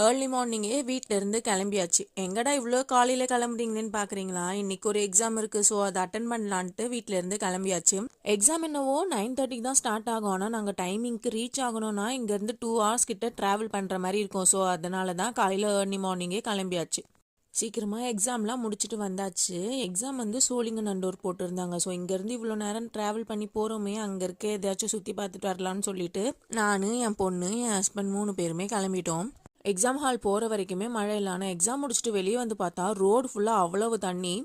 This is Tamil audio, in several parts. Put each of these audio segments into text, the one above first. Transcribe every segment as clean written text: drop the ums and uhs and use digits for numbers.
ஏர்லி மார்னிங்கே வீட்டிலேருந்து கிளம்பியாச்சு. எங்கடா இவ்வளோ காலையில் கிளம்புறீங்கன்னு பார்க்குறீங்களா? இன்னைக்கு ஒரு எக்ஸாம் இருக்குது. ஸோ அதை அட்டன் பண்ணலான்ட்டு வீட்டிலேருந்து கிளம்பியாச்சு. எக்ஸாம் என்னவோ 9:30 தான் ஸ்டார்ட் ஆகும். ஆனால் நாங்கள் டைமிங்க்கு ரீச் ஆகணும்னா இங்கேருந்து 2 hours கிட்ட ட்ராவல் பண்ணுற மாதிரி இருக்கும். ஸோ அதனால தான் காலையில் ஏர்லி மார்னிங்கே கிளம்பியாச்சு. சீக்கிரமாக எக்ஸாம்லாம் முடிச்சுட்டு வந்தாச்சு. எக்ஸாம் வந்து சோழிங்கநல்லூர் போட்டிருந்தாங்க. ஸோ இங்கேருந்து இவ்வளோ நேரம் ட்ராவல் பண்ணி போகிறோமே, அங்கே இருக்க எதாச்சும் சுற்றி பார்த்துட்டு வரலான்னு சொல்லிட்டு நான், என் பொண்ணு, என் ஹஸ்பண்ட் 3 பேருமே கிளம்பிட்டோம். எக்ஸாம் ஹால் போகிற வரைக்குமே மழை இல்லை. ஆனால் எக்ஸாம் முடிச்சுட்டு வெளியே வந்து பார்த்தா ரோடு ஃபுல்லாக அவ்வளவு தண்ணி.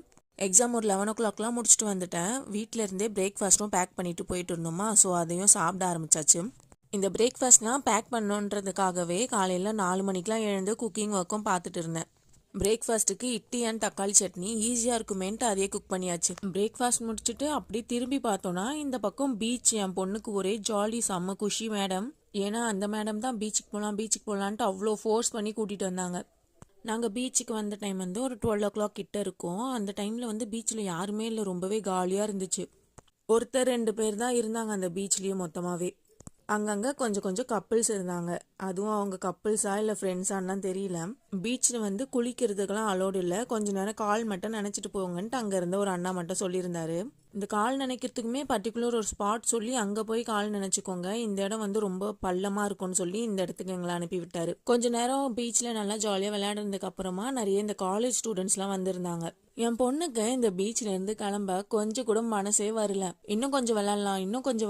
எக்ஸாம் ஒரு 11 o'clockலாம் முடிச்சுட்டு வந்துட்டேன். வீட்டிலேருந்தே பிரேக்ஃபாஸ்ட்டும் பேக் பண்ணிட்டு போயிட்டு இருந்தோமா, ஸோ அதையும் சாப்பிட ஆரம்பிச்சாச்சு. இந்த பிரேக்ஃபாஸ்ட்லாம் பேக் பண்ணுன்றதுக்காகவே காலையில் 4 மணிக்கெலாம் எழுந்து குக்கிங் ஒர்க்கும் பார்த்துட்டு இருந்தேன். பிரேக்ஃபாஸ்ட்டுக்கு இட்லி அண்ட் தக்காளி சட்னி ஈஸியாக இருக்குமேன்ட்டு அதையே குக் பண்ணியாச்சு. பிரேக்ஃபாஸ்ட் முடிச்சுட்டு அப்படியே திரும்பி பார்த்தோன்னா இந்த பக்கம் பீச். என் பொண்ணுக்கு ஒரே ஜாலி, செம்ம குஷி மேடம். ஏன்னா அந்த மேடம் தான் பீச்சுக்கு போகலான்ட்டு அவ்வளோ ஃபோர்ஸ் பண்ணி கூட்டிகிட்டு வந்தாங்க. நாங்கள் பீச்சுக்கு வந்த டைம் வந்து ஒரு 12 o'clock கிட்ட இருக்கும். அந்த டைமில் வந்து பீச்சில் யாருமே இல்லை, ரொம்பவே காலியாக இருந்துச்சு. ஒருத்தர் 2 பேர் தான் இருந்தாங்க அந்த பீச்லேயே மொத்தமாகவே. அங்கங்கே கொஞ்சம் கப்பிள்ஸ் இருந்தாங்க. அதுவும் அவங்க கப்பிள்ஸா இல்லை ஃப்ரெண்ட்ஸான்லாம் தெரியல. பீச்சில் வந்து குளிக்கிறதுக்கெல்லாம் அலோடு இல்லை. கொஞ்ச நேரம் கால் மட்டும் நினச்சிட்டு போங்கன்ட்டு அங்கே இருந்த ஒரு அண்ணா மட்டும் சொல்லியிருந்தாரு. இந்த கால் நினைக்கிறதுக்குமே பர்டிகுலர் ஒரு ஸ்பாட் சொல்லி அங்கே போய் கால் நினச்சிக்கோங்க, இந்த இடம் வந்து ரொம்ப பள்ளமாக இருக்கும்னு சொல்லி இந்த இடத்துக்கு எங்களை அனுப்பி விட்டாரு. கொஞ்ச நேரம் பீச்சில் நல்லா ஜாலியாக விளையாடுறதுக்கு அப்புறமா நிறைய இந்த காலேஜ் ஸ்டூடெண்ட்ஸ்லாம் வந்திருந்தாங்க. என் பொண்ணுக்கு இந்த பீச்ல இருந்து கிளம்ப கொஞ்சம் கூட மனசே வரல. இன்னும் கொஞ்சம்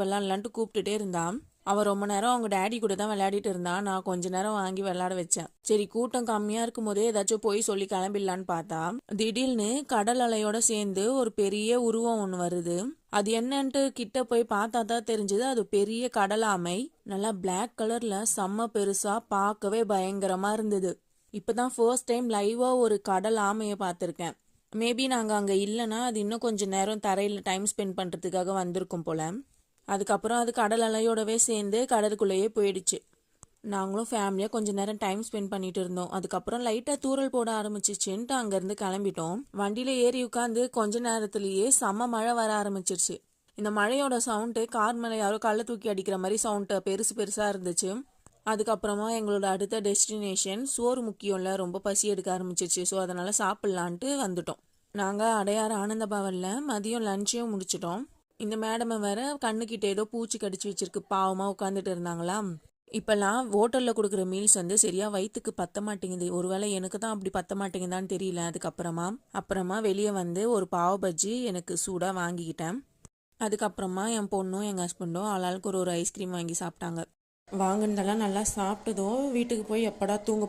விளையாடலான்ட்டு கூப்பிட்டுட்டே இருந்தான். அவன் ரொம்ப நேரம் அவங்க டேடி கூட தான் விளையாடிட்டு இருந்தான். நான் கொஞ்ச நேரம் வாங்கி விளையாட வச்சேன். சரி, கூட்டம் கம்மியா இருக்கும் போதே ஏதாச்சும் போய் சொல்லி கிளம்பிடலான்னு பார்த்தா திடீர்னு கடல் அலையோட சேர்ந்து ஒரு பெரிய உருவம் ஒன்று வருது. அது என்னன்ட்டு கிட்ட போய் பார்த்தா தான் தெரிஞ்சது, அது பெரிய கடல் ஆமை. நல்லா பிளாக் கலர்ல செம்ம பெருசா, பார்க்கவே பயங்கரமா இருந்தது. இப்பதான் ஃபர்ஸ்ட் டைம் லைவா ஒரு கடல் ஆமையை பார்த்துருக்கேன். மேபி நாங்கள் அங்கே இல்லைன்னா அது இன்னும் கொஞ்சம் நேரம் தரையில் டைம் ஸ்பெண்ட் பண்ணுறதுக்காக வந்திருக்கும் போல. அதுக்கப்புறம் அது கடல் அலையோடவே சேர்ந்து கடலுக்குள்ளேயே போயிடுச்சு. நாங்களும் ஃபேமிலியாக கொஞ்சம் நேரம் டைம் ஸ்பெண்ட் பண்ணிட்டு இருந்தோம். அதுக்கப்புறம் லைட்டாக தூரல் போட ஆரம்பிச்சிச்சுன்ட்டு அங்கேருந்து கிளம்பிட்டோம். வண்டியில் ஏறி உட்காந்து கொஞ்ச நேரத்துலேயே செம்ம மழை வர ஆரம்பிச்சிருச்சு. இந்த மழையோட சவுண்டு கார் மேலே யாரோ கல்லை தூக்கி அடிக்கிற மாதிரி சவுண்டு பெருசாக இருந்துச்சு. அதுக்கப்புறமா எங்களோட அடுத்த டெஸ்டினேஷன் சோறு முக்கியம்ல, ரொம்ப பசி எடுக்க ஆரம்பிச்சிச்சு. ஸோ அதனால் சாப்பிட்லான்ட்டு வந்துட்டோம். நாங்கள் அடையாறு ஆனந்த பவனில் மதியம் லஞ்சையும் முடிச்சிட்டோம். இந்த மேடமை வேற கண்ணுக்கிட்ட ஏதோ பூச்சி கடிச்சு வச்சிருக்கு, பாவமாக உட்காந்துட்டு இருந்தாங்களா. இப்போல்லாம் ஹோட்டலில் கொடுக்குற மீல்ஸ் வந்து சரியாக வயிற்றுக்கு பத்த மாட்டேங்குது. ஒருவேளை எனக்கு தான் அப்படி பத்த மாட்டேங்குதான்னு தெரியல. அப்புறமா வெளியே வந்து ஒரு பாவ பஜ்ஜி எனக்கு சூடாக வாங்கிக்கிட்டேன். அதுக்கப்புறமா என் பொண்ணும் எங்கள் ஹஸ்பண்டும் ஆளாளுக்கு ஒரு ஐஸ்கிரீம் வாங்கி சாப்பிட்டாங்க. வாங்கினதெல்லாம் நல்லா சாப்பிட்டதும் வீட்டுக்கு போய் எப்படா தூங்க